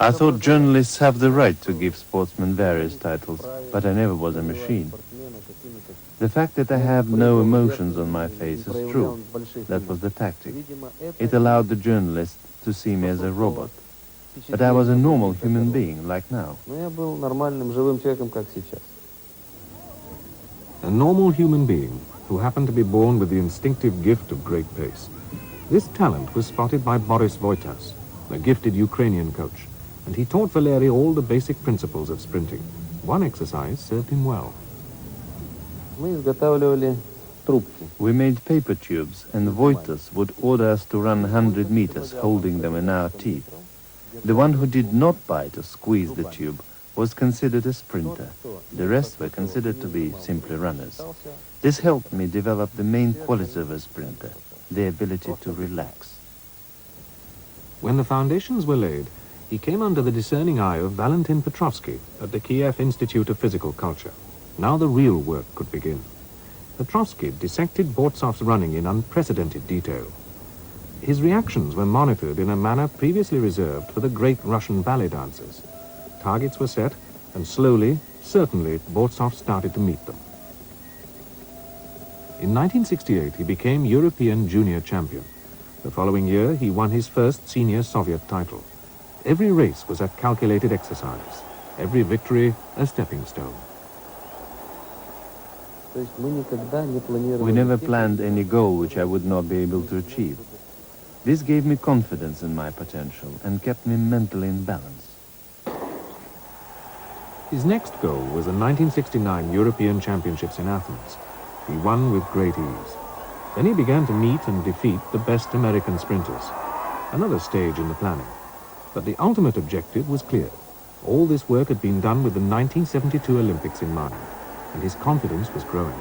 I thought journalists have the right to give sportsmen various titles, but I never was a machine. The fact that I have no emotions on my face is true. That was the tactic. It allowed the journalists to see me as a robot. But I was a normal human being, like now. A normal human being who happened to be born with the instinctive gift of great pace. This talent was spotted by Boris Voitas, a gifted Ukrainian coach, and he taught Valeriy all the basic principles of sprinting. One exercise served him well. We made paper tubes, and Voitas would order us to run 100 meters holding them in our teeth. The one who did not bite or squeeze the tube was considered a sprinter. The rest were considered to be simply runners. This helped me develop the main quality of a sprinter, the ability to relax. When the foundations were laid, he came under the discerning eye of Valentin Petrovsky at the Kiev Institute of Physical Culture. Now the real work could begin. Petrovsky dissected Borzov's running in unprecedented detail. His reactions were monitored in a manner previously reserved for the great Russian ballet dancers. Targets were set, and slowly, certainly, Borzov started to meet them. In 1968, he became European junior champion. The following year, he won his first senior Soviet title. Every race was a calculated exercise, every victory a stepping stone. We never planned any goal which I would not be able to achieve. This gave me confidence in my potential and kept me mentally in balance. His next goal was the 1969 European Championships in Athens. He won with great ease. Then he began to meet and defeat the best American sprinters. Another stage in the planning. But the ultimate objective was clear. All this work had been done with the 1972 Olympics in mind, and his confidence was growing.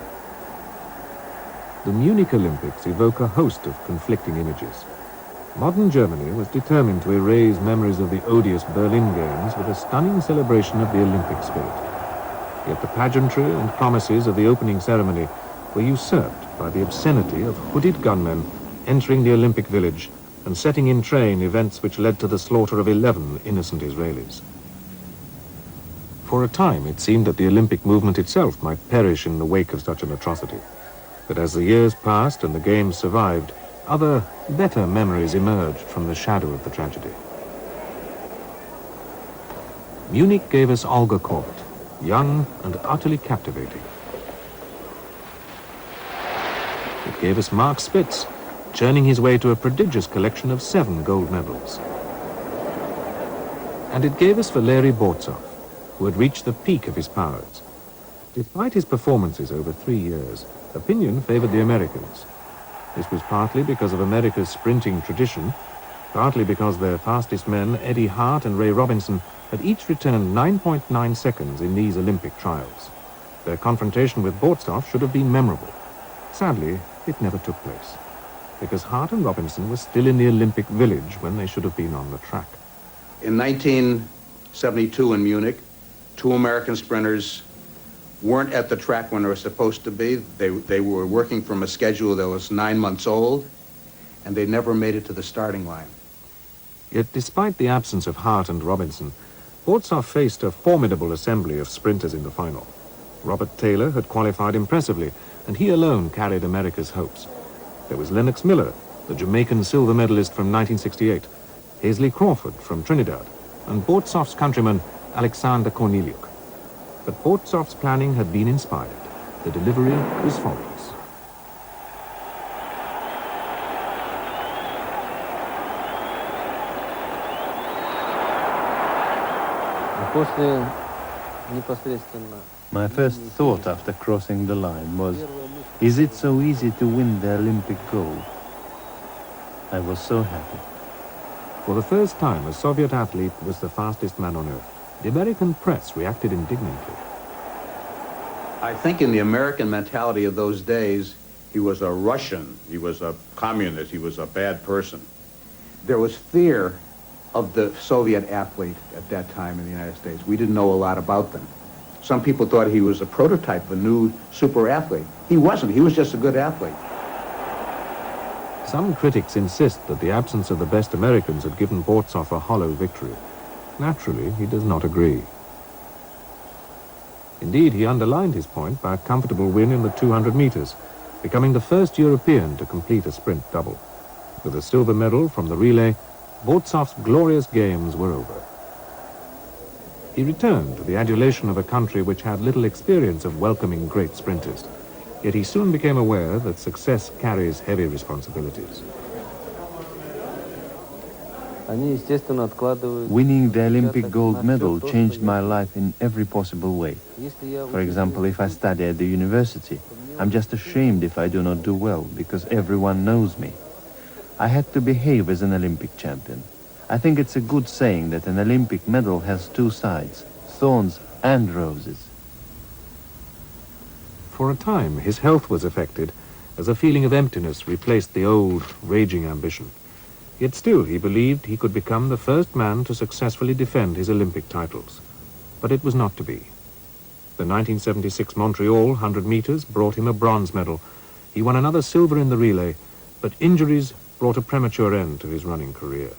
The Munich Olympics evoke a host of conflicting images. Modern Germany was determined to erase memories of the odious Berlin Games with a stunning celebration of the Olympic spirit. Yet the pageantry and promises of the opening ceremony were usurped by the obscenity of hooded gunmen entering the Olympic village and setting in train events which led to the slaughter of 11 innocent Israelis. For a time, it seemed that the Olympic movement itself might perish in the wake of such an atrocity. But as the years passed and the Games survived, other, better memories emerged from the shadow of the tragedy. Munich gave us Olga Korbut, young and utterly captivating. It gave us Mark Spitz, churning his way to a prodigious collection of 7 gold medals. And it gave us Valeriy Borzov, who had reached the peak of his powers. Despite his performances over 3 years, opinion favored the Americans. This was partly because of America's sprinting tradition, partly because their fastest men, Eddie Hart and Ray Robinson, had each returned 9.9 seconds in these Olympic trials. Their confrontation with Borzov should have been memorable. Sadly, it never took place, because Hart and Robinson were still in the Olympic village when they should have been on the track. In 1972 in Munich, 2 American sprinters weren't at the track when they were supposed to be. They were working from a schedule that was 9 months old, and they never made it to the starting line. Yet despite the absence of Hart and Robinson, Borzov faced a formidable assembly of sprinters in the final. Robert Taylor had qualified impressively, and he alone carried America's hopes. There was Lennox Miller, the Jamaican silver medalist from 1968, Hazley Crawford from Trinidad, and Borzov's countryman Alexander Korneliuk. But Borzov's planning had been inspired. The delivery was faultless. My first thought after crossing the line was, is it so easy to win the Olympic gold? I was so happy. For the first time, a Soviet athlete was the fastest man on earth. The American press reacted indignantly. I think in the American mentality of those days, he was a Russian, he was a communist, he was a bad person. There was fear of the Soviet athlete at that time in the United States. We didn't know a lot about them. Some people thought he was a prototype of a new super athlete. He wasn't, he was just a good athlete. Some critics insist that the absence of the best Americans had given Borzov a hollow victory. Naturally, he does not agree. Indeed, he underlined his point by a comfortable win in the 200 meters, becoming the first European to complete a sprint double. With a silver medal from the relay, Borzov's glorious games were over. He returned to the adulation of a country which had little experience of welcoming great sprinters, yet he soon became aware that success carries heavy responsibilities. Winning the Olympic gold medal changed my life in every possible way. For example, if I study at the university, I'm just ashamed if I do not do well, because everyone knows me. I had to behave as an Olympic champion. I think it's a good saying that an Olympic medal has two sides, thorns and roses. For a time, his health was affected, as a feeling of emptiness replaced the old, raging ambition. Yet still he believed he could become the first man to successfully defend his Olympic titles. But it was not to be. The 1976 Montreal 100 meters brought him a bronze medal. He won another silver in the relay, but injuries brought a premature end to his running career.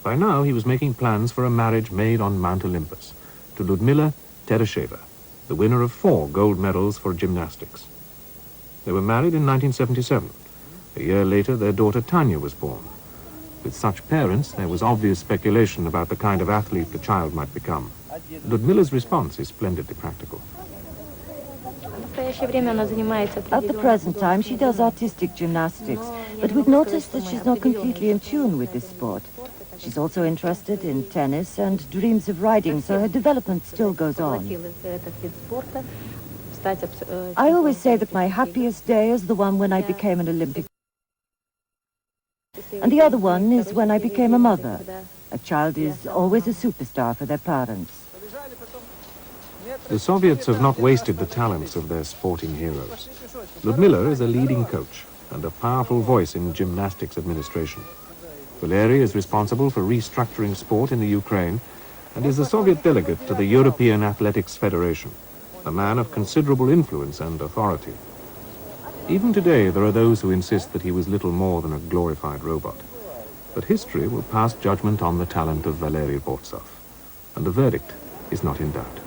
By now he was making plans for a marriage made on Mount Olympus to Ludmila Teresheva, the winner of 4 gold medals for gymnastics. They were married in 1977. A year later, their daughter Tanya was born. With such parents, there was obvious speculation about the kind of athlete the child might become. Ludmila's response is splendidly practical. At the present time, she does artistic gymnastics, but we've noticed that she's not completely in tune with this sport. She's also interested in tennis and dreams of riding, so her development still goes on. I always say that my happiest day is the one when I became an Olympic. And the other one is when I became a mother. A child is always a superstar for their parents. The Soviets have not wasted the talents of their sporting heroes. Ludmila is a leading coach and a powerful voice in gymnastics administration. Valeriy is responsible for restructuring sport in the Ukraine and is the Soviet delegate to the European Athletics Federation, a man of considerable influence and authority. Even today, there are those who insist that he was little more than a glorified robot. But history will pass judgment on the talent of Valeriy Borzov, and the verdict is not in doubt.